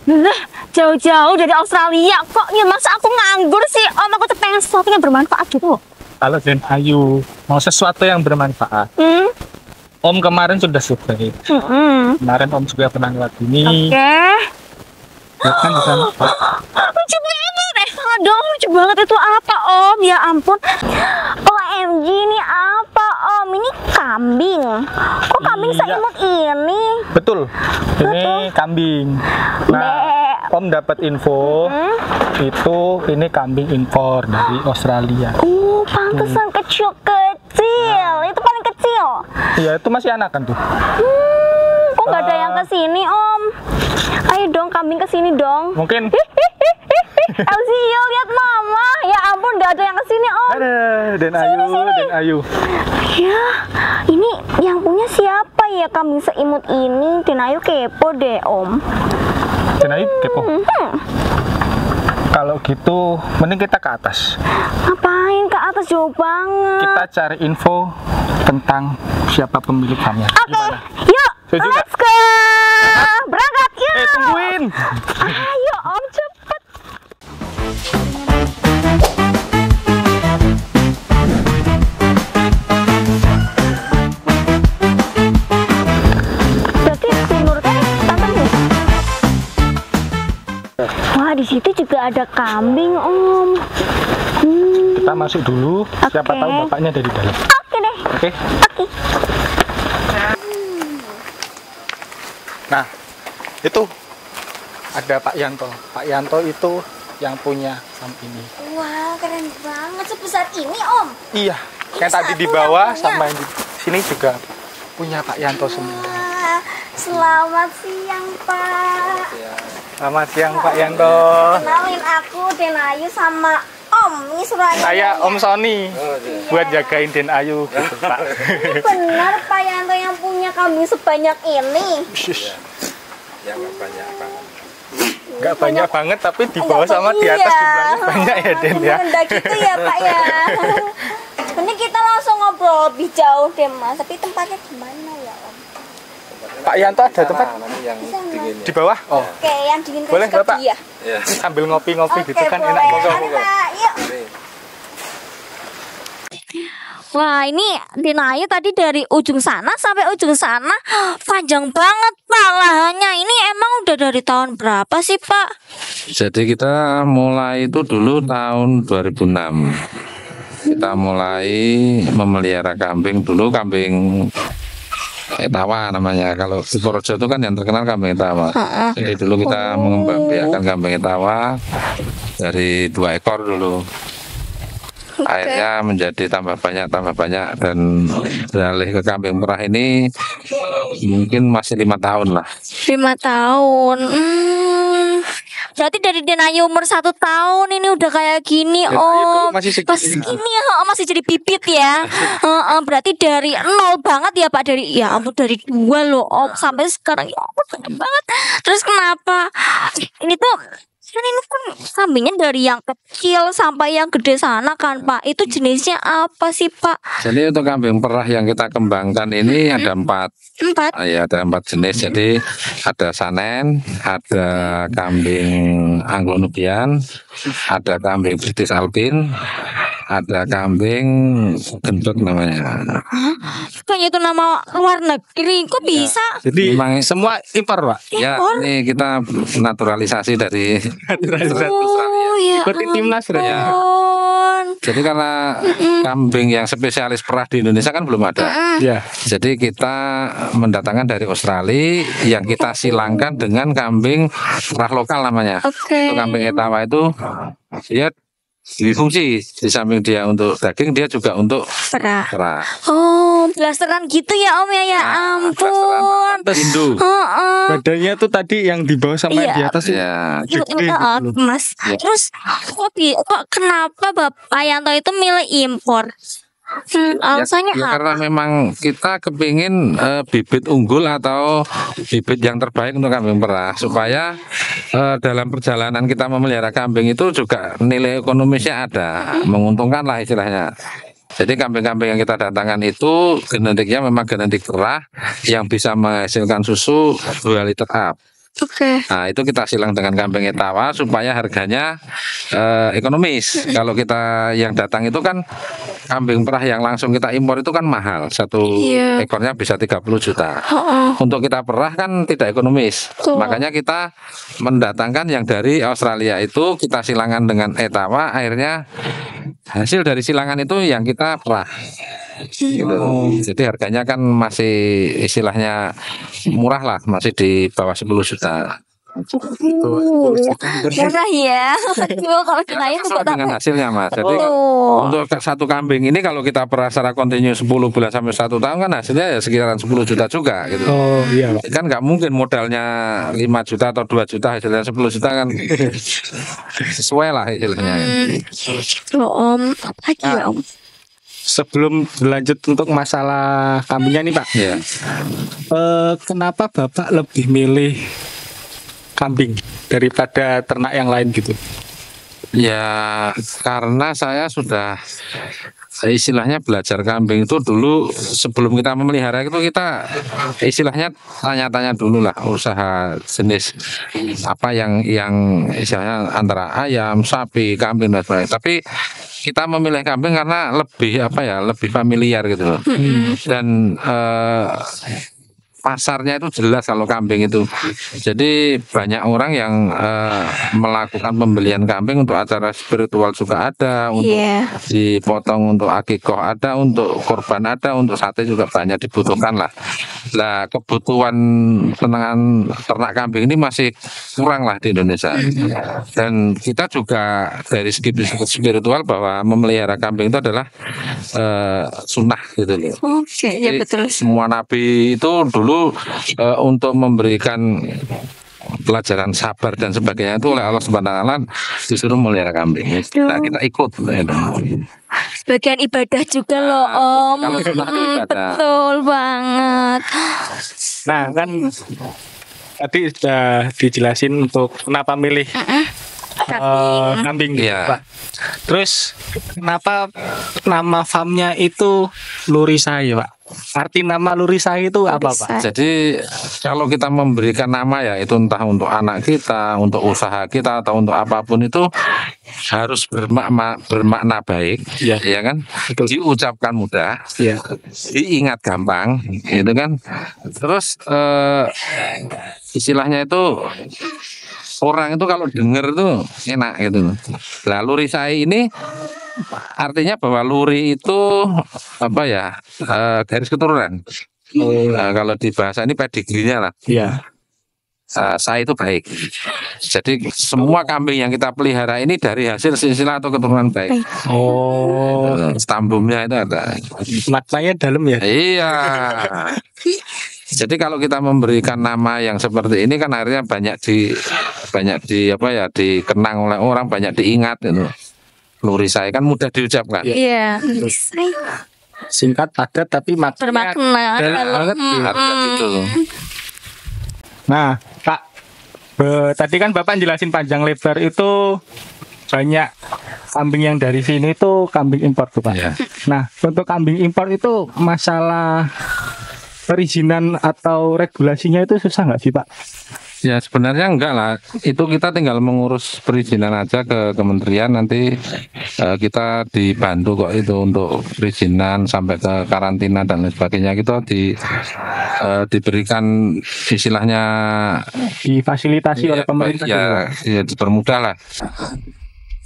Lah, jauh-jauh dari Australia kok ya masa aku nganggur sih Om, aku tuh pengen sesuatu yang bermanfaat gitu. Kalau Den Ayu mau sesuatu yang bermanfaat, Om kemarin sudah survei. Kemarin Om juga pernah lewat ini. Oke. Ya kan di sana. Lucu banget. Aduh, lucu banget itu apa Om? Ya ampun. OMG, ini apa Om? Ini kambing. Kok kambing Iya. seimut ini? Betul. Ini kambing. Nah, Om dapat info itu ini kambing impor dari Australia. Pantesan kecil-kecil. Itu paling kecil. Iya, itu masih anakan tuh. Kok nggak ada yang kesini Om? Ayo dong kambing kesini dong. Mungkin Elsie, lihat mama. Ya ampun, nggak ada yang kesini Om. ada Den Ayu, Den Ayu. Ya, ini yang punya siapa ya kambing seimut ini? Den Ayu kepo deh Om. Den Ayu kepo. Kalau gitu, mending kita ke atas. Ngapain ke atas, jauh banget? Kita cari info tentang siapa pemiliknya. Oke, yuk, Setuju nggak? let's go. Berangkat, yuk. Tungguin. Ayo Om, cepet. Berarti menurutnya tantenya. Wah, di situ juga ada kambing Om. Kita masuk dulu. Siapa tahu bapaknya ada di dalam. Oke deh. Oke. Oke. Nah, itu ada Pak Yanto. Pak Yanto itu yang punya farm ini. Wah, keren banget, sebesar ini Om. Iya, yang Ini tadi di satu bawah yang punya. sama yang di sini juga punya Pak Yanto semua. Wah, selamat siang Pak. Selamat siang Pak Yanto. Kenalin aku Den Ayu sama Om. Ini suratnya. Saya Om Sony buat jagain Den Ayu gitu, Pak. Ini benar Pak Yanto yang punya kambing sebanyak ini. Ya nggak banyak banget. Nggak banyak banget tapi di bawah Enggak, sama di atas iya. jumlahnya banyak ya Den ya. Rendah gitu ya Pak ya. Ini kita langsung ngobrol lebih jauh deh Mas. Tapi tempatnya gimana ya Om? Pak Yanto ada tempat Nanti yang dingin di bawah? Oh, Oke, yang dingin Boleh, kasih ke Bapak? dia. ya. sambil ngopi-ngopi Oke, gitu kan enak boleh. banget. Mari, Pak. Yuk. Wah, ini Den Ayu tadi dari ujung sana sampai ujung sana panjang banget Pak lahannya. Ini emang udah dari tahun berapa sih Pak? Jadi kita mulai itu dulu tahun 2006. Kita mulai memelihara kambing dulu, kambing etawa namanya. Kalau di Purworejo itu kan yang terkenal kambing etawa. Jadi dulu kita mengembangbiakan kambing etawa dari 2 ekor dulu. Akhirnya menjadi tambah banyak dan beralih ke kambing merah ini mungkin masih 5 tahun lah. 5 tahun. Berarti dari Den Ayu umur 1 tahun ini udah kayak gini Den Ayu dulu Om. masih segini. Pas segini ya, masih jadi bibit ya. Berarti dari 0 banget ya Pak, dari ya ampun dari 2 loh Om sampai sekarang ya ampun banyak banget. Terus kenapa ini tuh kan ini kan kambingnya dari yang kecil sampai yang gede sana kan Pak. Itu jenisnya apa sih Pak? Jadi untuk kambing perah yang kita kembangkan ini ada 4. 4. Ya, ada 4 jenis. Jadi ada sanen, ada kambing Anglo-Nubian, ada kambing British Alpin, ada kambing gendut namanya. Kayaknya itu nama luar negeri. Kok bisa? Jadi Memang semua impor Pak. ya Impor? ini kita naturalisasi dari Oh ya Ikuti timnas berarti. ampun. Jadi karena kambing yang spesialis perah di Indonesia kan belum ada. Ya. Jadi kita mendatangkan dari Australia yang kita silangkan dengan kambing perah lokal namanya. Oke. Untuk kambing etawa itu dia difungsi di samping dia untuk daging dia juga untuk Perah. perah. Oh, blasteran gitu ya Om ya. Ya ampun. Hindu. Heeh. Badannya tuh tadi yang di bawah sama yang di Iya. atas sih. Ya, Gede Heeh, gitu loh. Mas. Terus kok kenapa Bapak Yanto itu milih impor? Alasannya ya apa? karena memang kita kepingin bibit unggul atau bibit yang terbaik untuk kambing perah supaya dalam perjalanan kita memelihara kambing itu juga nilai ekonomisnya ada, menguntungkan lah istilahnya. Jadi kambing-kambing yang kita datangkan itu genetiknya memang genetik perah yang bisa menghasilkan susu 2 liter up. Oke. Nah, itu kita silang dengan kambing etawa supaya harganya ekonomis. Kalau kita yang datang itu kan kambing perah yang langsung kita impor itu kan mahal. Satu Iya. ekornya bisa 30 juta. Heeh. Untuk kita perah kan tidak ekonomis. Betul. Makanya kita mendatangkan yang dari Australia itu kita silangan dengan etawa, akhirnya hasil dari silangan itu yang kita perah. Gitu. Jadi harganya kan masih istilahnya murah lah, masih di bawah 10 juta. Murah ya. Aduh, kalau kita itu kok Dengan hasilnya Mas. Jadi Oh. untuk satu kambing ini kalau kita perah secara kontinu 10 bulan sampai 1 tahun kan hasilnya ya sekitaran 10 juta juga gitu. Oh iya Pak. Kan nggak mungkin modalnya 5 juta atau 2 juta hasilnya 10 juta kan sesuai lah hasilnya. Loh, Om. Apa lagi ya, Om? Sebelum berlanjut untuk masalah kambingnya nih Pak, Ya. kenapa Bapak lebih milih kambing daripada ternak yang lain gitu? Ya karena saya sudah istilahnya belajar kambing itu dulu sebelum kita memelihara itu kita istilahnya tanya-tanya dulu lah usaha jenis apa yang istilahnya antara ayam, sapi, kambing dan sebagainya. Tapi kita memilih kambing karena lebih lebih familiar gitu loh. Dan pasarnya itu jelas kalau kambing itu. Jadi banyak orang yang melakukan pembelian kambing untuk acara spiritual juga ada, untuk dipotong untuk akikoh ada, untuk korban ada, untuk sate juga banyak dibutuhkan lah. Nah kebutuhan ternak kambing ini masih kurang lah di Indonesia. Dan kita juga dari segi spiritual bahwa memelihara kambing itu adalah sunnah gitu loh. Oke, ya Jadi, betul. semua nabi itu dulu untuk memberikan pelajaran sabar dan sebagainya itu oleh Allah Subhanahu wa taala disuruh melihara kambing. Nah, kita ikut. Sebagian ibadah juga loh, Om. Kalau sunnah itu ibadah. Betul banget. Nah kan tadi sudah dijelasin untuk kenapa milih kambing gitu, Iya. Pak. Terus kenapa nama farmnya itu Lurisai Pak? Arti nama Lurisai itu apa Pak? Jadi kalau kita memberikan nama ya itu entah untuk anak kita, untuk usaha kita atau untuk apapun itu harus bermakna baik, Iya. ya kan? Diucapkan mudah, Iya. diingat gampang, gitu kan? Terus istilahnya itu orang itu kalau dengar itu enak gitu. Nah, Lurisai ini artinya bahwa luri itu garis keturunan. Nah, kalau di bahasa ini pedigrinya lah. Iya. Saya itu baik. Jadi semua kambing yang kita pelihara ini dari hasil silsilah atau keturunan baik. Oh, Stambumnya itu ada. maknanya dalam ya? Iya. Jadi kalau kita memberikan nama yang seperti ini kan akhirnya banyak dikenang oleh orang, banyak diingat gitu. Lurisai kan mudah diucapkan. Iya. Singkat padat tapi maknanya Bermakna. dalam banget. Harga gitu. Nah, Kak, tadi kan Bapak jelasin panjang lebar itu banyak kambing yang dari sini itu kambing impor tuh Pak. Iya. Nah, untuk kambing impor itu masalah perizinan atau regulasinya itu susah nggak sih Pak? Ya sebenarnya enggak lah. Itu kita tinggal mengurus perizinan aja ke kementerian, nanti kita dibantu kok itu untuk perizinan sampai ke karantina dan lain sebagainya. Kita diberikan istilahnya Difasilitasi oleh pemerintah. ya dipermudah lah.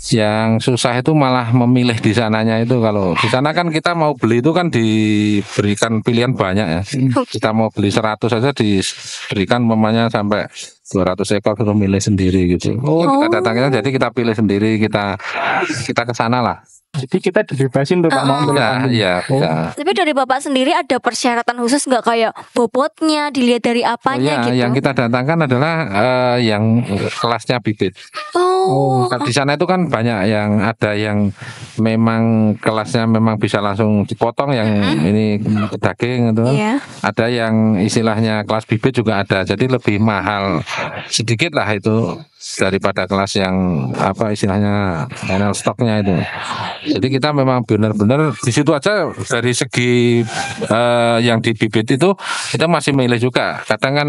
Yang susah itu malah memilih di sananya itu. Kalau di sana kan kita mau beli itu kan diberikan pilihan banyak ya. Kita mau beli 100 saja diberikan umpamanya sampai 200 ekor suruh milih sendiri gitu. Kita datangnya jadi kita pilih sendiri, kita ke sana lah. Jadi kita dibebasin tuh Pak mau ambil kambing. Iya, bisa. Tapi dari Bapak sendiri ada persyaratan khusus nggak kayak bobotnya dilihat dari apanya Iya, gitu? yang kita datangkan adalah yang kelasnya bibit. Oh, Oh. Di sana itu kan banyak yang ada yang memang kelasnya memang bisa langsung dipotong yang ini daging gitu kan. Iya. Ada yang istilahnya kelas bibit juga ada. Jadi lebih mahal sedikit lah itu daripada kelas yang apa istilahnya panel stoknya itu. Jadi kita memang benar-benar di situ aja dari segi yang di bibit itu kita masih milih juga. Kadang kan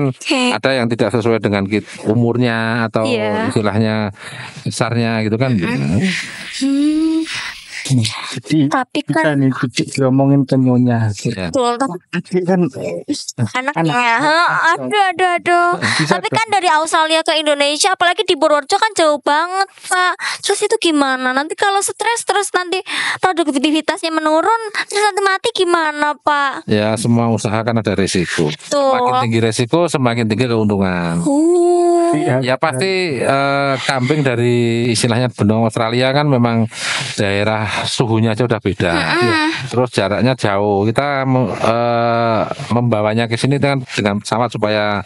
ada yang tidak sesuai dengan umurnya atau istilahnya besarnya gitu kan. Jadi Tapi bisa kan nih diomongin ke nyonya. Ya. betul, Adik kan anaknya, aduh. Bisa Tapi kan dari Australia ke Indonesia, apalagi di Purworejo kan jauh banget, Pak. Terus itu gimana? Nanti kalau stres terus nanti produktivitasnya menurun, terus nanti mati gimana, Pak? Ya semua usaha kan ada risiko. Semakin Tuh. tinggi risiko semakin tinggi keuntungan. Ya pasti kambing dari istilahnya benua Australia kan memang daerah suhunya aja udah beda. Terus jaraknya jauh. Kita membawanya ke sini kan dengan pesawat supaya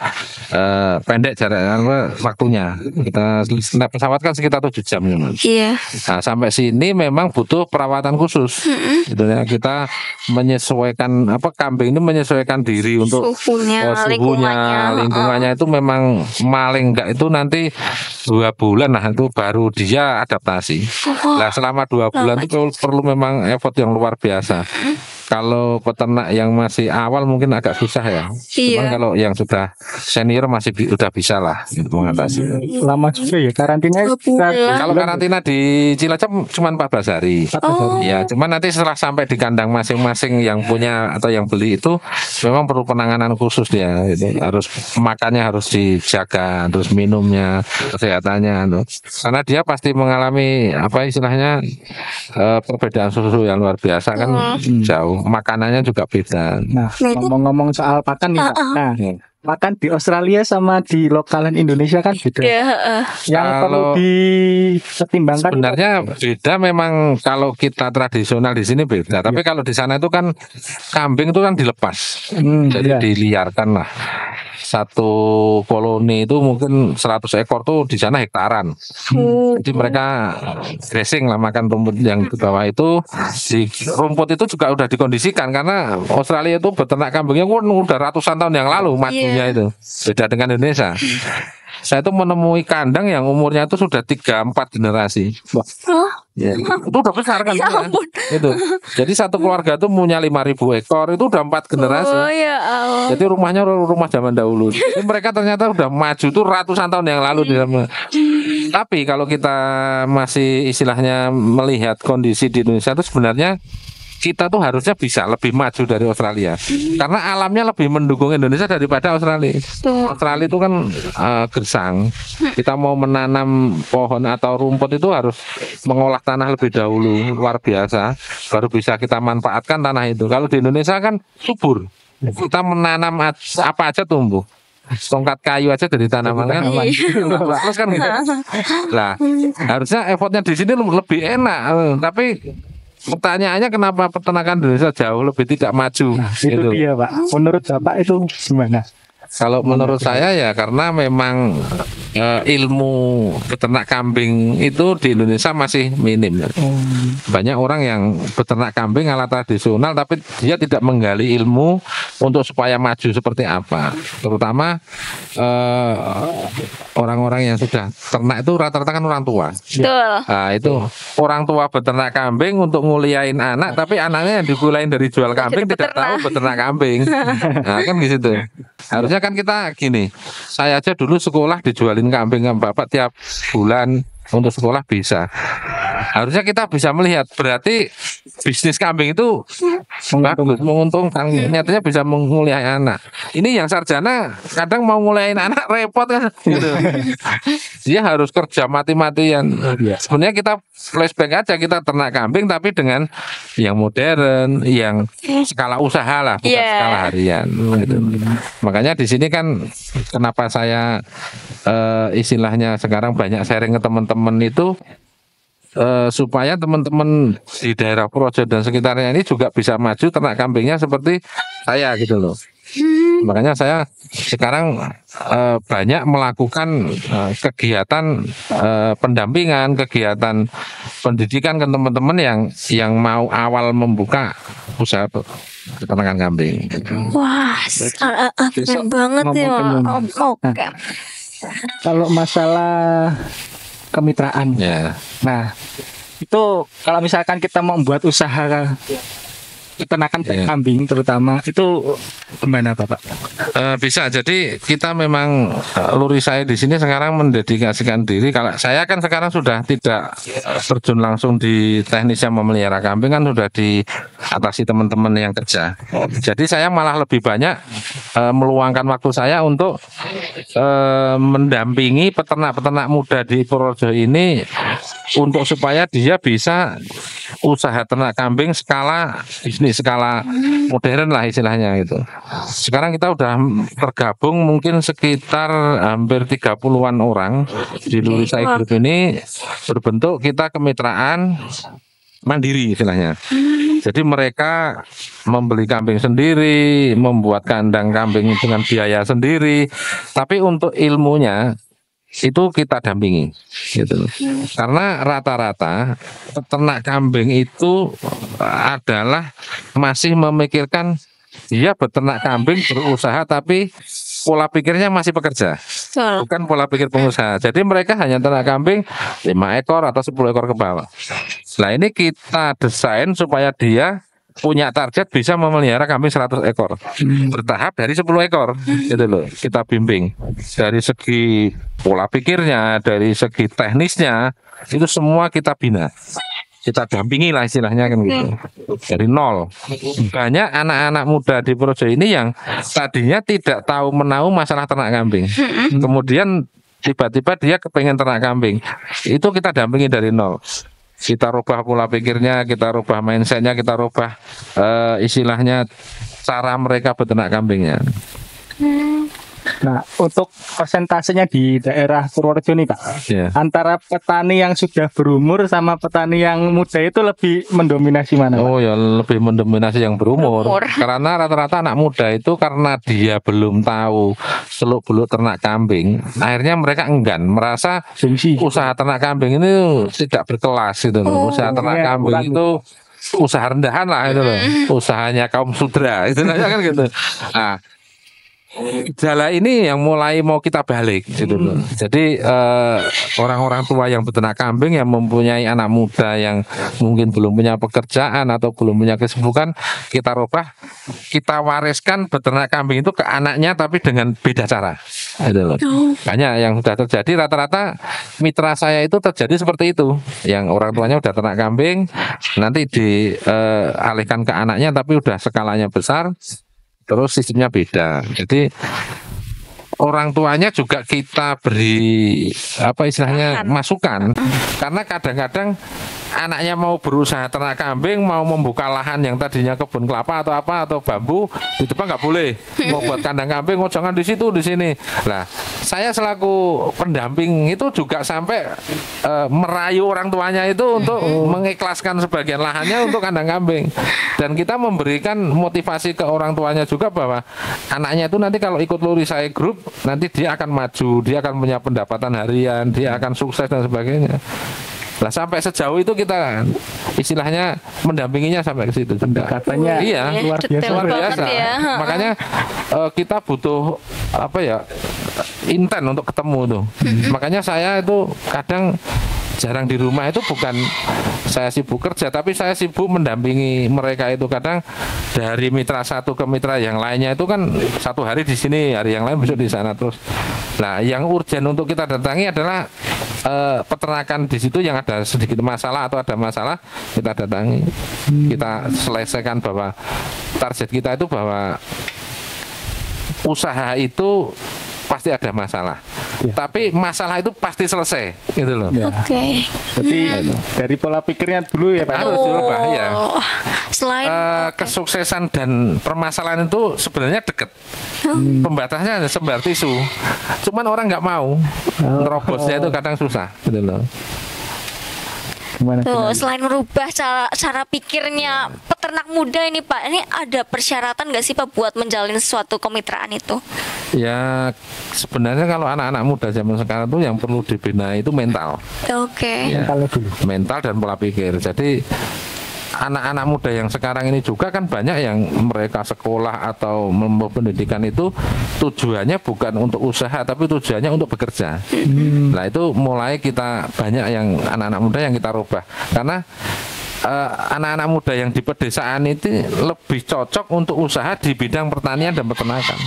pendek jaraknya waktunya. Kita naik pesawat kan sekitar 7 jam. Iya. Nah, sampai sini memang butuh perawatan khusus. Gitu ya. Kita menyesuaikan kambing ini menyesuaikan diri untuk Suhunya, lingkungannya itu memang maling enggak itu nanti 2 bulan lah itu baru dia adaptasi. Nah selama 2 bulan itu perlu memang effort yang luar biasa. Kalau peternak yang masih awal mungkin agak susah ya. Cuman kalau yang sudah senior masih udah bisa lah gitu, mengatasi. lama juga ya karantina. Kalau karantina di Cilacap cuma 14 hari. Ya, cuman nanti setelah sampai di kandang masing-masing yang punya atau yang beli itu memang perlu penanganan khusus dia. Gitu. Harus makannya harus dijaga, terus minumnya, kesehatannya. Karena dia pasti mengalami apa istilahnya perbedaan susu yang luar biasa kan jauh. Makanannya juga beda. Nah, ngomong-ngomong soal pakan nih, Pak. Nah, pakan di Australia sama di lokalan Indonesia kan beda. Yang perlu dipertimbangkan sebenarnya beda memang kalau kita tradisional di sini beda. Tapi kalau di sana itu kan kambing itu kan dilepas. Jadi diliarkan lah. Satu koloni itu mungkin 100 ekor tuh di sana hektaran. Jadi mereka grazing lah makan rumput yang di bawah itu. Di rumput itu juga udah dikondisikan karena Australia itu beternak kambingnya udah ratusan tahun yang lalu majunya itu. Beda dengan Indonesia. Saya itu menemui kandang yang umurnya itu sudah 3-4 generasi. Ya, itu udah besar kan itu. Jadi satu keluarga itu punya 5.000 ekor itu udah 4 generasi. Jadi rumahnya rumah zaman dahulu. Jadi mereka ternyata udah maju tuh ratusan tahun yang lalu di dalam. Tapi kalau kita masih istilahnya melihat kondisi di Indonesia itu sebenarnya kita tuh harusnya bisa lebih maju dari Australia karena alamnya lebih mendukung Indonesia daripada Australia. Australia itu kan gersang. Kita mau menanam pohon atau rumput itu harus mengolah tanah lebih dahulu, luar biasa, baru bisa kita manfaatkan tanah itu. Kalau di Indonesia kan subur, kita menanam apa aja tumbuh. Tongkat kayu aja dari tanaman kan terus kan gitu. Lah harusnya effortnya di sini lebih enak, tapi pertanyaannya kenapa peternakan Indonesia jauh lebih tidak maju? Nah, itu dia, Pak. Menurut Bapak itu gimana? Kalau menurut saya ya karena memang ilmu peternak kambing itu di Indonesia masih minim. Banyak orang yang peternak kambing ala tradisional tapi dia tidak menggali ilmu untuk supaya maju seperti apa. Terutama orang-orang yang sudah ternak itu rata-rata kan orang tua. Nah, itu orang tua beternak kambing untuk nguliain anak tapi anaknya yang dikuliain dari jual kambing tidak tahu beternak kambing. Nah, kan gitu. Harusnya kan kita gini, saya aja dulu sekolah dijualin kambing sama bapak tiap bulan untuk sekolah bisa. Harusnya kita bisa melihat berarti bisnis kambing itu bagus, menguntungkan. Nyatanya bisa menguliahin anak. Ini yang sarjana kadang mau nguliahin anak repot kan gitu. Dia harus kerja mati-matian. Sebenarnya kita flashback aja, kita ternak kambing tapi dengan yang modern, yang skala usaha lah, bukan skala harian gitu. Makanya di sini kan kenapa saya istilahnya sekarang banyak sharing ke teman-teman itu supaya teman-teman di daerah Projo dan sekitarnya ini juga bisa maju ternak kambingnya seperti saya gitu loh. Makanya saya sekarang banyak melakukan kegiatan pendampingan, kegiatan pendidikan ke teman-teman yang mau awal membuka usaha peternakan kambing. Wah, keren banget ya. Oke. Kalau masalah kemitraan, Ya. nah itu kalau misalkan kita mau membuat usaha peternakan kambing terutama itu gimana Bapak? Bisa. Jadi kita memang Luri saya di sini sekarang mendedikasikan diri. Kalau saya kan sekarang sudah tidak terjun langsung di teknisnya memelihara kambing, kan sudah diatasi teman-teman yang kerja. Jadi saya malah lebih banyak meluangkan waktu saya untuk mendampingi peternak-peternak muda di Purworejo ini untuk supaya dia bisa usaha ternak kambing skala bisnis, skala modern lah istilahnya gitu. Sekarang kita udah tergabung mungkin sekitar hampir 30-an orang di Lurisai Group ini, berbentuk kita kemitraan mandiri istilahnya. Jadi mereka membeli kambing sendiri, membuat kandang kambing dengan biaya sendiri, tapi untuk ilmunya itu kita dampingi gitu. Karena rata-rata peternak kambing itu adalah masih memikirkan dia beternak kambing berusaha tapi pola pikirnya masih pekerja, bukan pola pikir pengusaha. Jadi mereka hanya ternak kambing 5 ekor atau 10 ekor ke bawah. Nah ini kita desain supaya dia punya target bisa memelihara kambing 100 ekor bertahap dari 10 ekor gitu loh. Kita bimbing dari segi pola pikirnya, dari segi teknisnya, itu semua kita bina, kita dampingi lah istilahnya kan gitu, dari nol. Banyak anak-anak muda di Purworejo ini yang tadinya tidak tahu menahu masalah ternak kambing, kemudian tiba-tiba dia kepengen ternak kambing, itu kita dampingi dari nol. Kita rubah pola pikirnya, kita rubah mindsetnya, kita rubah istilahnya cara mereka beternak kambingnya. Nah, untuk persentasenya di daerah Purworejo nih Pak, antara petani yang sudah berumur sama petani yang muda itu lebih mendominasi mana Pak? Oh ya, lebih mendominasi yang berumur. Karena rata-rata anak muda itu karena dia belum tahu seluk-beluk ternak kambing, akhirnya mereka enggan, merasa usaha ternak kambing ini tidak berkelas gitu loh. Usaha ternak kambing itu usaha rendahan lah itu loh. Usahanya kaum sudra itu kan gitu. Nah, jala ini yang mulai mau kita balik gitu loh. Jadi orang-orang tua yang beternak kambing yang mempunyai anak muda yang mungkin belum punya pekerjaan atau belum punya kesibukan, kita rubah, kita wariskan beternak kambing itu ke anaknya tapi dengan beda cara gitu loh. Banyak yang sudah terjadi, rata-rata mitra saya itu terjadi seperti itu, yang orang tuanya udah ternak kambing nanti dialihkan ke anaknya tapi udah skalanya besar, terus sistemnya beda. Jadi orang tuanya juga kita beri apa istilahnya masukan, karena kadang-kadang anaknya mau berusaha ternak kambing, mau membuka lahan yang tadinya kebun kelapa atau apa atau bambu di depan nggak boleh, mau buat kandang kambing, oh jangan di situ, di sini. Nah, saya selaku pendamping itu juga sampai merayu orang tuanya itu untuk mengikhlaskan sebagian lahannya untuk kandang kambing, dan kita memberikan motivasi ke orang tuanya juga bahwa anaknya itu nanti kalau ikut Lurisai Group nanti dia akan maju, dia akan punya pendapatan harian, dia akan sukses dan sebagainya. Lah sampai sejauh itu kita istilahnya mendampinginya sampai ke situ. Katanya iya, luar biasa. Ya. Makanya kita butuh apa ya, intent untuk ketemu tuh. Makanya saya itu kadang jarang di rumah, itu bukan saya sibuk kerja, tapi saya sibuk mendampingi mereka itu. Kadang dari mitra satu ke mitra yang lainnya itu kan satu hari di sini, hari yang lain besok di sana terus. Nah, yang urgen untuk kita datangi adalah peternakan di situ yang ada sedikit masalah atau ada masalah, kita datangi, kita selesaikan, bahwa target kita itu bahwa usaha itu pasti ada masalah, tapi masalah itu pasti selesai, gitu loh. Oke. Jadi dari pola pikirnya dulu ya Pak. Harus dirubah ya. Selain Kesuksesan dan permasalahan itu sebenarnya dekat. Pembatasnya hanya sebar tisu. Cuman orang nggak mau. Nerobosnya itu kadang susah, gitu loh. Gimana? Tuh, selain merubah cara pikirnya peternak muda ini Pak, ini ada persyaratan nggak sih Pak buat menjalin suatu kemitraan itu? Ya sebenarnya kalau anak-anak muda zaman sekarang tuh yang perlu dibina itu mental. Oke. Ya, Kalau dulu. mental dan pola pikir. Jadi anak-anak muda yang sekarang ini juga kan banyak yang mereka sekolah atau pendidikan itu tujuannya bukan untuk usaha tapi tujuannya untuk bekerja. Nah itu mulai kita banyak yang anak-anak muda yang kita rubah karena anak-anak muda yang di pedesaan itu lebih cocok untuk usaha di bidang pertanian dan peternakan.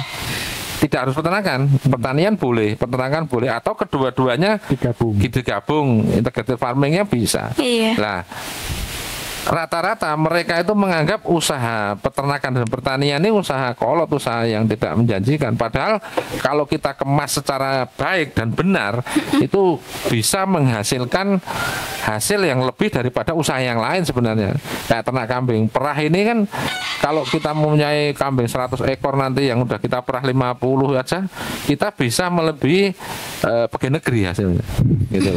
Tidak harus peternakan, pertanian boleh, peternakan boleh, atau kedua-duanya digabung, integrated farmingnya bisa. Iya. Nah, rata-rata mereka itu menganggap usaha peternakan dan pertanian ini usaha kolot, usaha yang tidak menjanjikan. Padahal kalau kita kemas secara baik dan benar, itu bisa menghasilkan hasil yang lebih daripada usaha yang lain sebenarnya. Kayak ternak kambing, perah ini kan kalau kita mempunyai kambing 100 ekor nanti yang udah kita perah 50 aja, kita bisa melebihi pegawai negeri hasilnya. Gitu.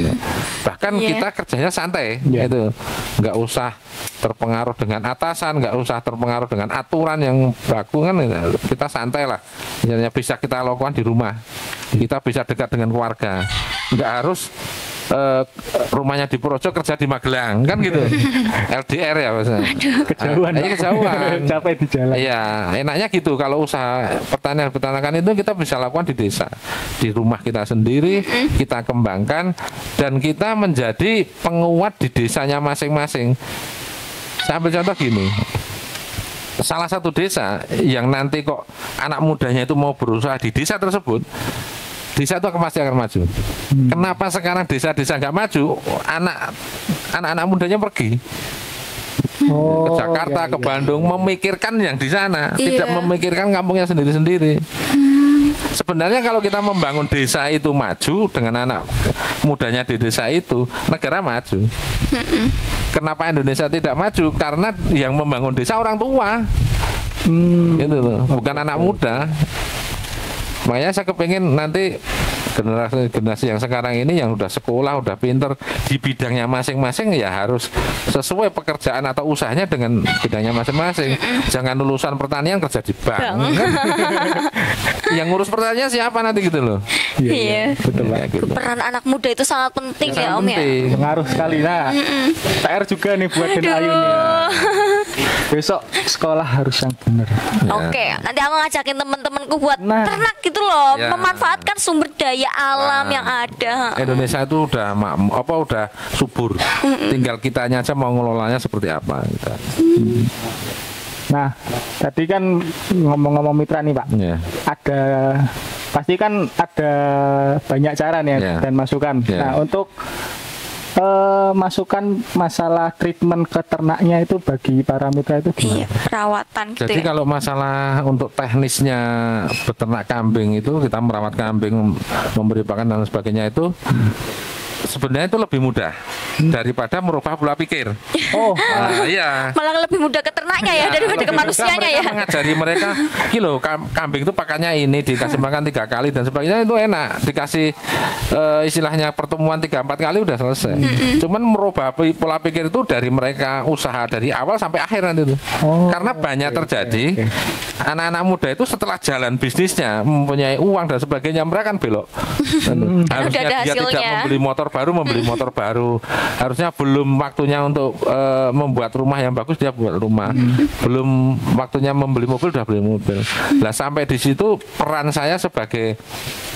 Bahkan kita kerjanya santai, gitu. Nggak usah terpengaruh dengan atasan, nggak usah terpengaruh dengan aturan yang baku kan, kita santai lah. Misalnya bisa kita lakukan di rumah, kita bisa dekat dengan keluarga, nggak harus rumahnya di Projo kerja di Magelang kan gitu. LDR ya maksudnya. Kejauhan. Kejauhan. Capek di jalan. Iya, enaknya gitu kalau usaha pertanian peternakan itu kita bisa lakukan di desa. Di rumah kita sendiri, kita kembangkan dan kita menjadi penguat di desanya masing-masing. Saya ambil contoh gini. Salah satu desa yang nanti kok anak mudanya itu mau berusaha di desa tersebut, desa itu pasti akan maju. Kenapa sekarang desa-desa nggak maju? Anak-anak mudanya pergi ke Jakarta, ke Bandung, memikirkan yang di sana, tidak memikirkan kampungnya sendiri-sendiri. Sebenarnya kalau kita membangun desa itu maju dengan anak mudanya di desa itu, negara maju. Kenapa Indonesia tidak maju? Karena yang membangun desa orang tua, gitu loh, bukan anak muda. Makanya saya kepengen nanti generasi yang sekarang ini yang udah sekolah, udah pinter di bidangnya masing-masing ya harus sesuai pekerjaan atau usahanya dengan bidangnya masing-masing. Jangan lulusan pertanian kerja di bank. Yang ngurus pertanian siapa nanti gitu loh. Iya. Betul ya, gitu. Peran anak muda itu sangat penting ya Om ya. Pengaruh sekali. Nah, PR juga nih buat Den Ayu nih. Besok sekolah harus yang benar. Oke, nanti aku ngajakin temen-temenku buat ternak gitu loh, memanfaatkan sumber daya alam yang ada. Indonesia itu udah udah subur. Tinggal kitanya aja mau ngelolanya seperti apa. Gitu. Nah, tadi kan ngomong-ngomong mitra nih Pak, ada pasti kan ada banyak cara nih dan masukan. Nah, untuk masukan masalah treatment ke ternaknya itu bagi para mitra itu gimana? Perawatan gitu. Jadi kalau masalah untuk teknisnya beternak kambing itu, kita merawat kambing, memberi pakan dan sebagainya itu sebenarnya itu lebih mudah daripada merubah pola pikir. Iya. Malah lebih mudah ke ternaknya ya daripada ke manusianya ya. Mengajari mereka, kilo kambing itu pakannya ini, dikasih makan 3 kali dan sebagainya itu enak. Dikasih istilahnya pertemuan 3-4 kali udah selesai. Cuman merubah pola pikir itu dari mereka usaha dari awal sampai akhir nanti itu. Karena banyak terjadi anak-anak muda itu setelah jalan bisnisnya, mempunyai uang dan sebagainya, mereka kan belok. Harusnya dia tidak membeli motor baru. Harusnya belum waktunya untuk membuat rumah yang bagus, dia buat rumah. Belum waktunya membeli mobil, udah beli mobil. Lah sampai di situ peran saya sebagai,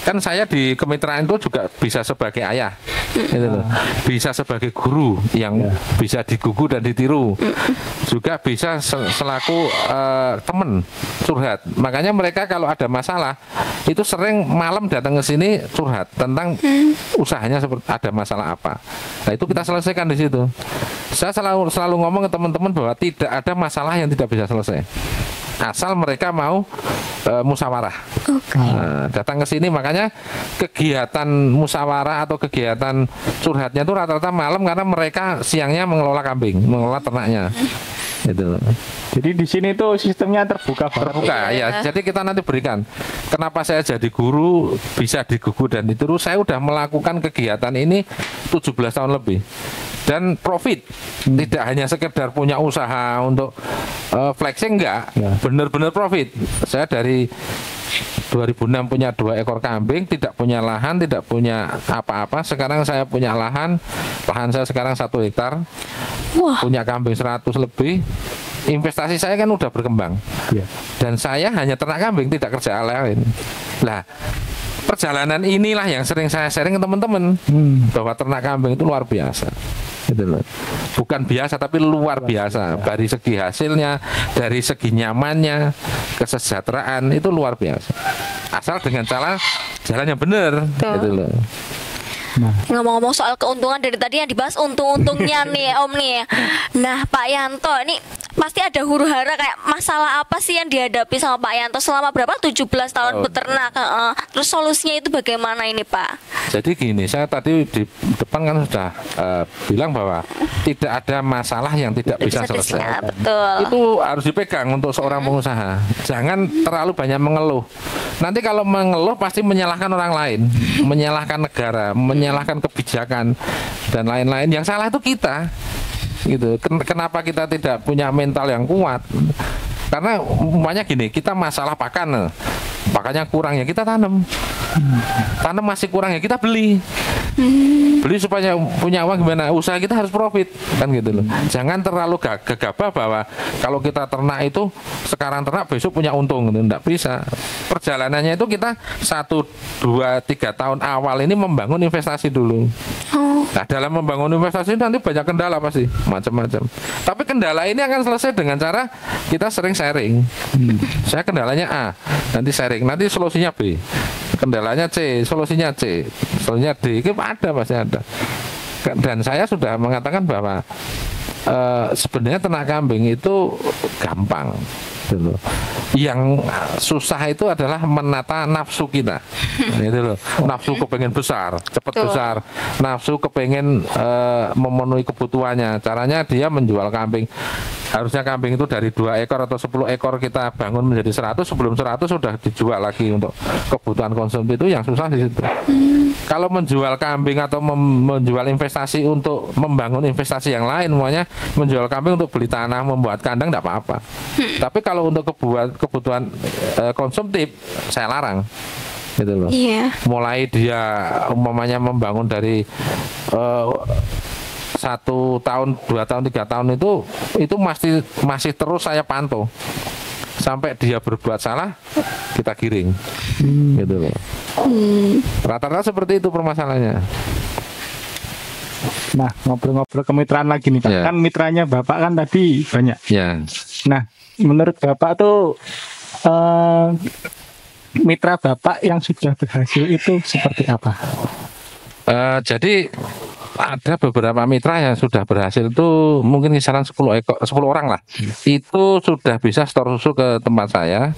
kan saya di kemitraan itu juga bisa sebagai ayah, gitu loh. Bisa sebagai guru yang bisa digugu dan ditiru, juga bisa selaku teman curhat. Makanya mereka kalau ada masalah itu sering malam datang ke sini curhat tentang usahanya seperti ada masalah apa. Nah itu kita selesaikan di situ. Saya selalu ngomong ke teman-teman bahwa tidak ada masalah yang tidak bisa selesai, asal mereka mau musyawarah. Datang ke sini, makanya kegiatan musyawarah atau kegiatan curhatnya itu rata-rata malam karena mereka siangnya mengelola kambing, mengelola ternaknya. Itu. Jadi di sini tuh sistemnya terbuka ya. Jadi kita nanti berikan. Kenapa saya jadi guru bisa digugu dan ditiru? Saya udah melakukan kegiatan ini 17 tahun lebih. dan profit. Tidak hanya sekedar punya usaha untuk flexing, enggak, benar-benar profit. Saya dari 2006 punya 2 ekor kambing, tidak punya lahan, tidak punya apa-apa. Sekarang saya punya lahan saya sekarang 1 hektar. Wah. Punya kambing 100 lebih. Investasi saya kan udah berkembang. Dan saya hanya ternak kambing, tidak kerja lain. Lah, perjalanan inilah yang sering saya sharing ke teman-teman, bahwa ternak kambing itu luar biasa. Gitu loh. Bukan biasa tapi luar biasa. Dari segi hasilnya, dari segi nyamannya, kesejahteraan itu luar biasa. Asal dengan jalan yang benar, gitu loh. Ngomong-ngomong soal keuntungan, dari tadi yang dibahas untung-untungnya nih Om nih. Nah Pak Yanto, ini pasti ada huru-hara kayak masalah apa sih yang dihadapi sama Pak Yanto selama berapa 17 tahun beternak. Terus solusinya itu bagaimana ini Pak? Jadi gini, saya tadi di depan kan sudah bilang bahwa tidak ada masalah yang tidak bisa selesai. Betul. Itu harus dipegang untuk seorang pengusaha. Jangan terlalu banyak mengeluh. Nanti kalau mengeluh pasti menyalahkan orang lain, menyalahkan negara, menyalahkan kebijakan dan lain-lain. Yang salah itu kita. Gitu. Kenapa kita tidak punya mental yang kuat? Karena umpamanya gini, kita masalah pakannya kurang ya kita tanam masih kurang ya kita beli supaya punya uang. Gimana, usaha kita harus profit kan gitu loh. Jangan terlalu gegabah bahwa kalau kita ternak itu sekarang ternak besok punya untung gitu. Tidak bisa. Perjalanannya itu kita 1, 2, 3 tahun awal ini membangun investasi dulu. Nah, dalam membangun investasi nanti banyak kendala pasti, macam-macam. Tapi kendala ini akan selesai dengan cara kita sering sharing. Saya kendalanya A, nanti sharing, nanti solusinya B. Kendalanya C, solusinya C, solusinya D. Itu pasti ada. Dan saya sudah mengatakan bahwa sebenarnya ternak kambing itu gampang. Gitu. Yang susah itu adalah menata nafsu kita. Gitu loh. Nafsu kepengen besar, cepat besar. Nafsu kepengen memenuhi kebutuhannya. Caranya dia menjual kambing. Harusnya kambing itu dari 2 ekor atau 10 ekor kita bangun menjadi 100, sebelum 100 sudah dijual lagi untuk kebutuhan konsumsi. Itu yang susah di situ. Kalau menjual kambing atau menjual investasi untuk membangun investasi yang lain, semuanya menjual kambing untuk beli tanah, membuat kandang, tidak apa-apa. Tapi kalau untuk kebutuhan konsumtif, saya larang. Gitu loh. Mulai dia umpamanya membangun dari 1 tahun, 2 tahun, 3 tahun itu masih terus saya pantau sampai dia berbuat salah kita giring, gitu loh. Rata-rata seperti itu permasalahannya. Nah, ngobrol-ngobrol kemitraan lagi nih Pak. Kan mitranya Bapak kan tadi banyak. Nah, menurut Bapak tuh mitra Bapak yang sudah berhasil itu seperti apa? Jadi ada beberapa mitra yang sudah berhasil itu mungkin kisaran 10 orang lah. Itu sudah bisa store susu ke tempat saya.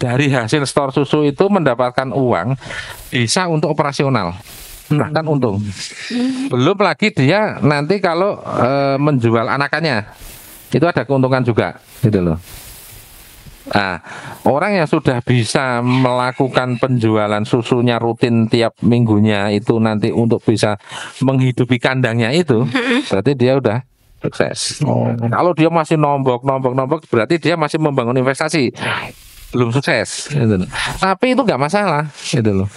Dari hasil store susu itu mendapatkan uang bisa untuk operasional, bahkan untung. Belum lagi dia nanti kalau menjual anakannya itu ada keuntungan juga, gitu loh. Nah, orang yang sudah bisa melakukan penjualan susunya rutin tiap minggunya itu nanti untuk bisa menghidupi kandangnya itu, berarti dia udah sukses. Kalau dia masih nombok, berarti dia masih membangun investasi, belum sukses. Gitu. Tapi itu nggak masalah, gitu loh.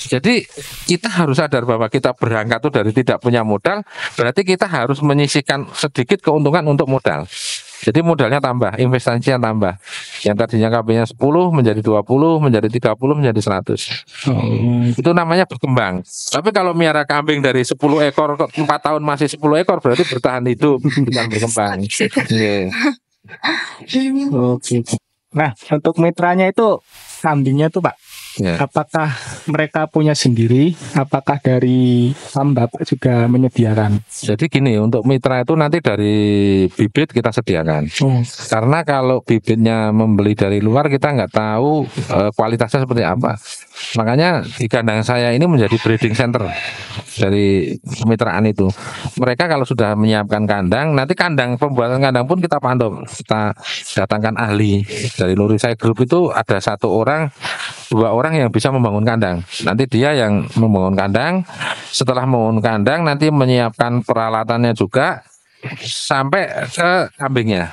Jadi kita harus sadar bahwa kita berangkat tuh dari tidak punya modal, berarti kita harus menyisihkan sedikit keuntungan untuk modal. Jadi modalnya tambah, investasinya tambah. Yang tadinya kambingnya 10 menjadi 20, menjadi 30, menjadi 100. Itu namanya berkembang. Tapi kalau miara kambing dari 10 ekor 4 tahun masih 10 ekor berarti bertahan hidup, bukan berkembang. Nah, untuk mitranya itu kambingnya tuh Pak, apakah mereka punya sendiri? Apakah dari Bapak juga menyediakan? Jadi gini, untuk mitra itu nanti dari bibit kita sediakan. Karena kalau bibitnya membeli dari luar kita nggak tahu kualitasnya seperti apa. Makanya di kandang saya ini menjadi breeding center dari kemitraan itu. Mereka kalau sudah menyiapkan kandang, nanti pembuatan kandang pun kita pantau. Kita datangkan ahli dari Nurisai Group itu ada 1 orang, 2 orang yang bisa membangun kandang. kandang. Nanti dia yang membangun kandang. Setelah membangun kandang, nanti menyiapkan peralatannya juga sampai ke kambingnya.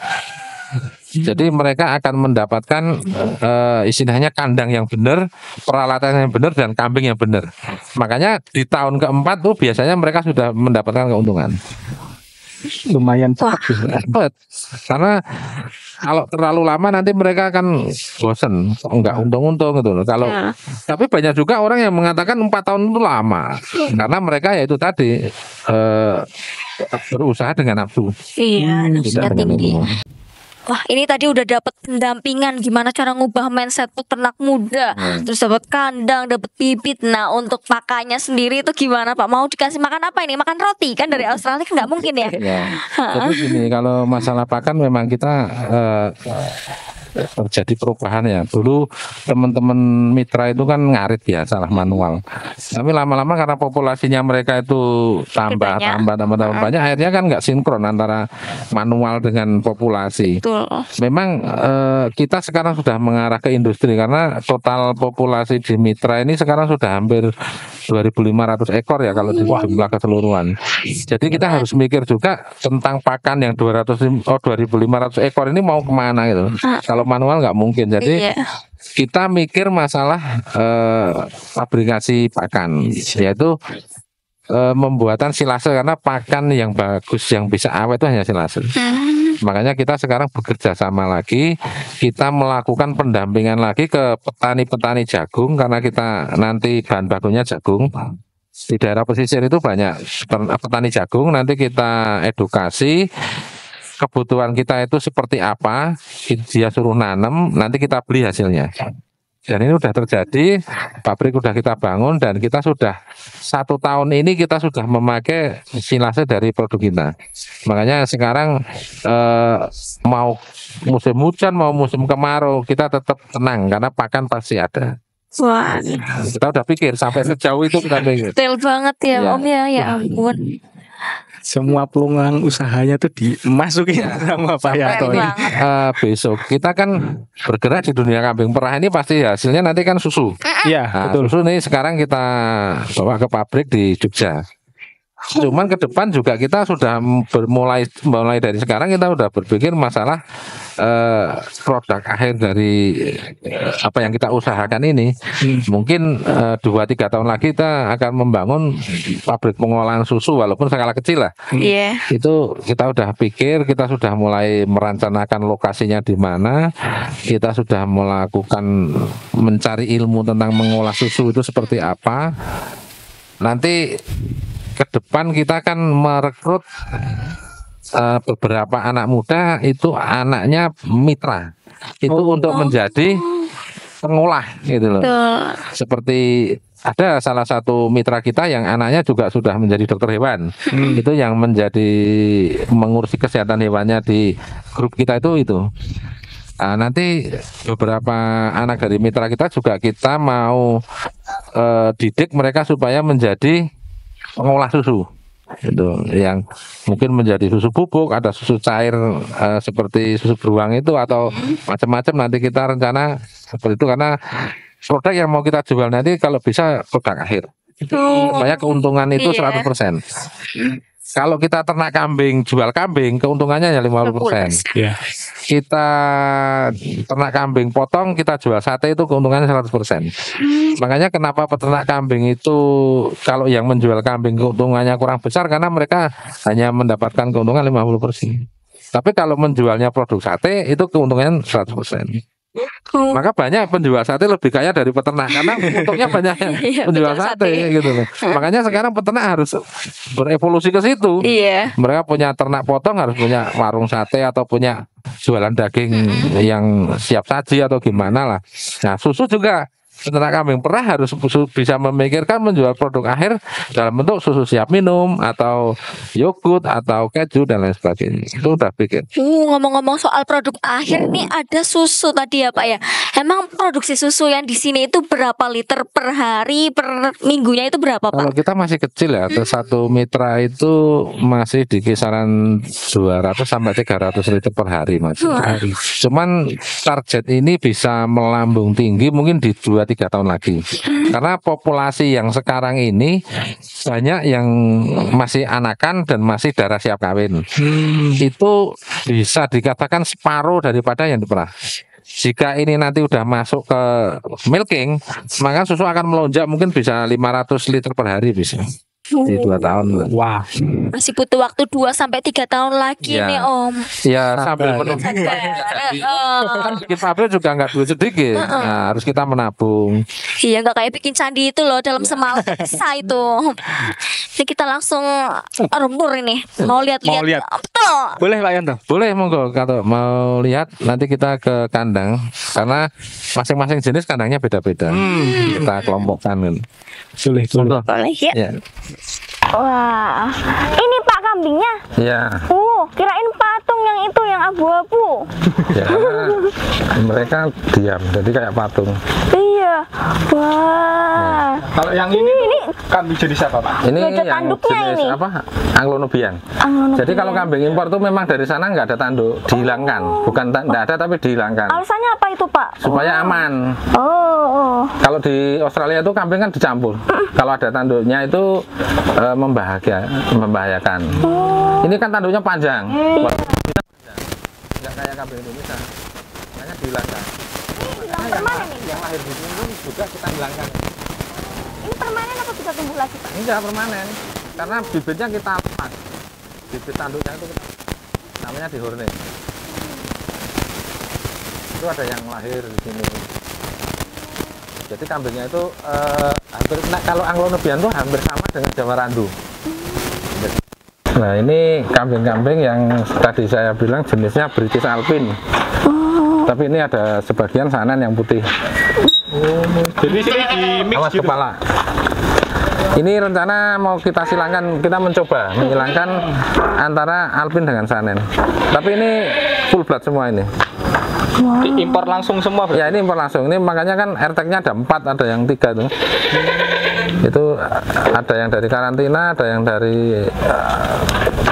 Jadi mereka akan mendapatkan istilahnya kandang yang benar, peralatan yang benar, dan kambing yang benar. Makanya di tahun keempat tuh biasanya mereka sudah mendapatkan keuntungan. Lumayan cepat. Karena kalau terlalu lama nanti mereka akan bosen, enggak untung-untung gitu loh. Kalau tapi banyak juga orang yang mengatakan 4 tahun itu lama, karena mereka ya itu tadi berusaha dengan nafsu. Iya, nafsunya Tidak dengan tinggi. ilmu. Wah, ini tadi udah dapat pendampingan gimana cara ngubah mindset peternak muda, terus dapat kandang, dapat bibit. Nah, untuk pakannya sendiri itu gimana Pak? Mau dikasih makan apa ini? Makan roti kan dari Australia kan nggak mungkin ya? Ya. Jadi gini, kalau masalah pakan memang kita terjadi perubahan ya. Dulu teman-teman mitra itu kan ngarit ya, salah manual. Tapi lama-lama karena populasinya mereka itu tambah banyak, akhirnya kan nggak sinkron antara manual dengan populasi. Betul. Memang kita sekarang sudah mengarah ke industri karena total populasi di mitra ini sekarang sudah hampir 2.500 ekor ya kalau di jumlah keseluruhan. Jadi kita harus mikir juga tentang pakan yang 2.500 ekor ini mau kemana gitu. Kalau manual nggak mungkin. Jadi kita mikir masalah fabrikasi pakan, yaitu membuatan silase, karena pakan yang bagus yang bisa awet itu hanya silase. Makanya kita sekarang bekerja sama lagi, kita melakukan pendampingan lagi ke petani-petani jagung, karena kita nanti bahan bakunya jagung. Di daerah pesisir itu banyak petani jagung, nanti kita edukasi kebutuhan kita itu seperti apa, dia suruh nanam, nanti kita beli hasilnya. Dan ini sudah terjadi, pabrik sudah kita bangun, dan kita sudah 1 tahun ini kita sudah memakai silase dari produk kita. Makanya sekarang mau musim hujan mau musim kemarau kita tetap tenang karena pakan pasti ada. Wah, Kita udah pikir sampai sejauh itu kita pikir. detail banget ya, Ya. Om ya ampun. Semua peluang usahanya tuh dimasukin sama Pak Yanto. Keren banget. Besok kita kan bergerak di dunia kambing perah ini pasti hasilnya nanti kan susu. Iya, Nah, betul. susu nih sekarang kita bawa ke pabrik di Jogja. Cuman ke depan juga kita sudah mulai dari sekarang kita sudah berpikir masalah produk akhir dari apa yang kita usahakan ini. Mungkin 2-3 tahun lagi kita akan membangun pabrik pengolahan susu walaupun skala kecil lah. Iya. Itu kita sudah pikir, kita sudah mulai merencanakan lokasinya di mana, kita sudah melakukan mencari ilmu tentang mengolah susu itu seperti apa. Nanti ke depan kita akan merekrut beberapa anak muda, itu anaknya mitra, itu untuk menjadi pengolah gitu loh. Betul. Seperti ada salah satu mitra kita yang anaknya juga sudah menjadi dokter hewan. Itu yang menjadi mengurusi kesehatan hewannya di grup kita itu. Nanti beberapa anak dari mitra kita juga kita mau didik mereka supaya menjadi pengolah susu. Itu yang mungkin menjadi susu bubuk, ada susu cair seperti susu beruang itu atau macam-macam. Nanti kita rencana seperti itu karena produk yang mau kita jual nanti kalau bisa produk akhir supaya keuntungan itu 100%. Kalau kita ternak kambing, jual kambing, keuntungannya hanya 50%. Iya. Kita ternak kambing potong, kita jual sate, itu keuntungannya 100%. Makanya kenapa peternak kambing itu kalau yang menjual kambing keuntungannya kurang besar, karena mereka hanya mendapatkan keuntungan 50%. Tapi kalau menjualnya produk sate itu keuntungannya 100%. Maka banyak penjual sate lebih kaya dari peternak karena untungnya banyak yang menjual sate gitu loh. Makanya sekarang peternak harus berevolusi ke situ. Iya. Mereka punya ternak potong harus punya warung sate atau punya jualan daging yang siap saji atau gimana lah. Nah, susu juga peternak kambing perah harus bisa memikirkan menjual produk akhir dalam bentuk susu siap minum atau yogurt atau keju dan lain sebagainya. Itu udah pikir. Ngomong-ngomong soal produk akhir nih, ada susu tadi ya Pak ya. Emang produksi susu yang di sini itu berapa liter per hari, per minggunya itu berapa Kalau Pak? kita masih kecil ya, satu mitra itu masih di kisaran 200 sampai 300 liter per hari Mas. Cuman target ini bisa melambung tinggi mungkin di 2 2-3 tahun lagi. Karena populasi yang sekarang ini banyak yang masih anakan dan masih darah siap kawin. Itu bisa dikatakan separuh daripada yang diperah. Jika ini nanti udah masuk ke milking, maka susu akan melonjak mungkin bisa 500 liter per hari bisa. Di 2 tahun. Wah. Masih butuh waktu 2-3 tahun lagi Ya. nih Om. Ya sambil menunggu. Kan bikin pabrik juga nggak duit sedikit. Nah, harus kita menabung. Iya nggak kayak bikin candi itu loh dalam semalam bisa itu. Jadi kita langsung rembur ini. Mau lihat-lihat. Mau lihat. Betul. Boleh Pak Yanto? Boleh monggo kalau mau lihat nanti kita ke kandang karena masing-masing jenis kandangnya beda-beda. Kita kelompokkan. Boleh. Boleh ya. Ya. Wah, ini Pak kambingnya. Ya. Kirain patung yang itu yang abu-abu. Ya. Mereka diam jadi kayak patung. Iya. Wah. Kalau yang ini kambing jenis apa Pak? Ini Nggak ada yang tanduknya jenis ini. apa? Anglo-Nubian. Jadi kalau kambing impor tuh memang dari sana nggak ada tanduk, dihilangkan. Bukan nggak ada tapi dihilangkan. Alasannya apa itu Pak? Supaya aman. Oh. Kalau di Australia itu kambing kan dicampur. Kalau ada tanduknya itu membahayakan. Ini kan tanduknya panjang. Nggak kayak kambing Indonesia. Makanya dihilangkan. Yang permanen ini. Yang lahir di sini pun juga kita hilangkan. Ini permanen apa bisa tumbuh lagi Pak? Enggak permanen. Karena bibitnya kita lepas. Bibit tanduknya itu kita, namanya dihorne. Itu ada yang lahir di sini. Jadi kambingnya itu hampir, kalau Anglo-Nubian itu hampir sama dengan Jawa Randu. Nah ini kambing-kambing yang tadi saya bilang jenisnya British Alpine. Tapi ini ada sebagian sanan yang putih. Jadi sini di mix Awas gitu. kepala. Ini rencana mau kita silangkan, kita mencoba menghilangkan antara Alpine dengan sanen. Tapi ini full blood semua ini. Impor langsung semua berarti? Ya ini impor langsung. Ini makanya kan RTEC-nya ada 4, ada yang 3 tuh. Itu ada yang dari karantina, ada yang dari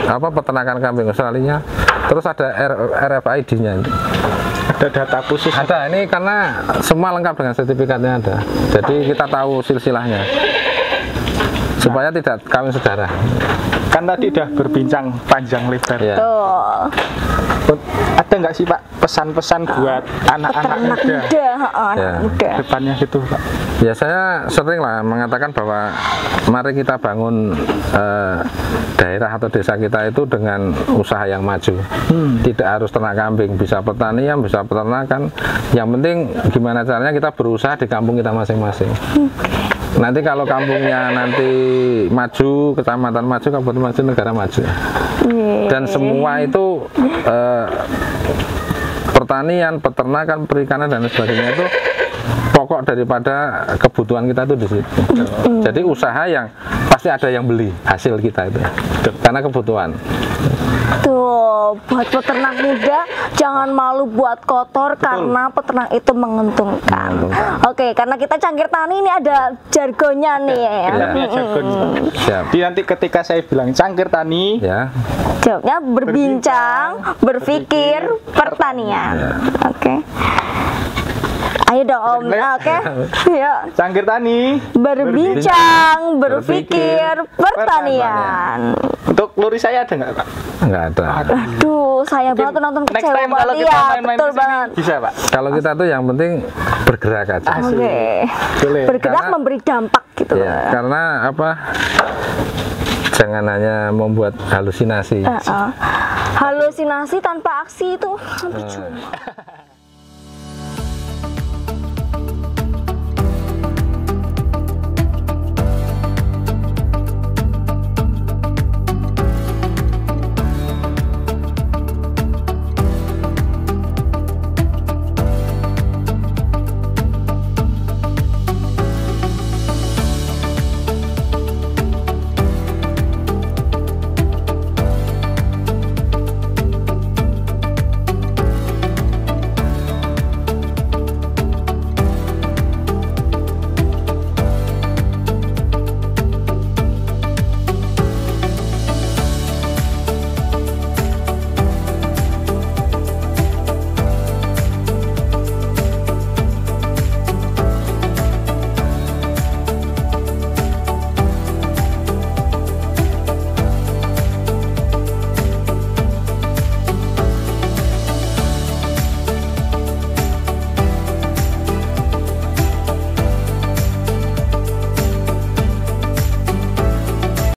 peternakan kambing Australia. Terus ada RFID-nya. Ada data khusus. Ada ini karena semua lengkap dengan sertifikatnya ada. Jadi kita tahu silsilahnya. Supaya tidak kawin saudara. Kan tadi udah berbincang panjang lebar. Ya. Tuh. Ada nggak sih Pak pesan-pesan buat anak-anak Anak muda? muda, anak Ya. muda. Depannya gitu Pak. Ya saya sering lah mengatakan bahwa mari kita bangun daerah atau desa kita itu dengan usaha yang maju. Tidak harus ternak kambing, bisa pertanian, bisa peternakan. Yang penting gimana caranya kita berusaha di kampung kita masing-masing. Nanti kalau kampungnya nanti maju, kecamatan maju, kabupaten maju, negara maju. Dan semua itu pertanian, peternakan, perikanan dan sebagainya itu pokok daripada kebutuhan kita itu di situ. Jadi usaha yang pasti ada yang beli hasil kita itu karena kebutuhan. Tuh, buat peternak muda jangan malu buat kotor karena peternak itu menguntungkan. Oke, karena kita Cangkir Tani ini ada jargonnya nih ya. Namanya jargon. Siap. Jadi nanti ketika saya bilang Cangkir Tani, Ya. Jawabnya berbincang, berpikir, pertanian. Oke. Ayo dong Om. Oke. Yuk. Cangkir Tani Berbincang, berpikir, pertanian. Untuk luri saya ada nggak Pak? Nggak ada. Aduh, saya banget nonton Next kecewa time kalau banget. kita Iya, main-main betul ke sini, banget. bisa Pak? Kalau kita tuh yang penting bergerak aja. Oke. Boleh. Bergerak Karena- memberi dampak gitu. Ya, karena apa? Jangan hanya membuat halusinasi. Halusinasi tanpa aksi itu percuma.